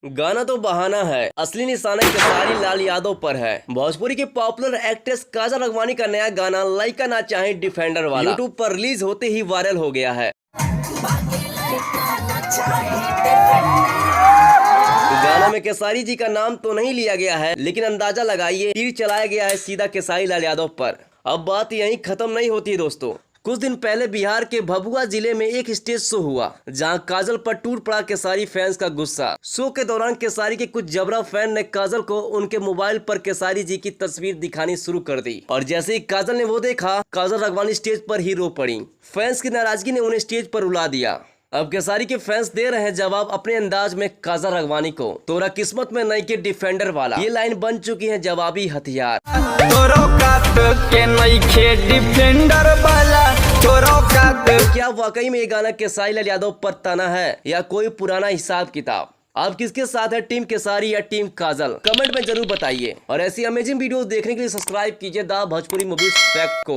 गाना तो बहाना है, असली निशाना खेसारी लाल यादव पर है। भोजपुरी की पॉपुलर एक्ट्रेस काजल राघवानी का नया गाना लइका ना चाहे डिफेंडर वाला यूट्यूब पर रिलीज होते ही वायरल हो गया है। गाना में खेसारी जी का नाम तो नहीं लिया गया है, लेकिन अंदाजा लगाइए, तीर चलाया गया है सीधा खेसारी लाल यादव पर। अब बात यहीं खत्म नहीं होती है दोस्तों। कुछ दिन पहले बिहार के भभुआ जिले में एक स्टेज शो हुआ, जहां काजल पर टूट पड़ा खेसारी फैंस का गुस्सा। शो के दौरान खेसारी के कुछ जबरा फैन ने काजल को उनके मोबाइल पर खेसारी जी की तस्वीर दिखानी शुरू कर दी, और जैसे ही काजल ने वो देखा, काजल राघवानी स्टेज पर ही रो पड़ी। फैंस की नाराजगी ने उन्हें स्टेज पर रुला दिया। अब खेसारी के फैंस दे रहे हैं जवाब अपने अंदाज में काजल राघवानी को। तोरा किस्मत में नहीं के डिफेंडर वाला, ये लाइन बन चुकी है जवाबी हथियार। क्या वाकई में ये गाना खेसारी लाल यादव पर तना है, या कोई पुराना हिसाब किताब? आप किसके साथ है, टीम खेसारी या टीम काजल? कमेंट में जरूर बताइए। और ऐसी अमेजिंग वीडियोस देखने के लिए सब्सक्राइब कीजिए द भोजपुरी मूवीज फैक्ट को।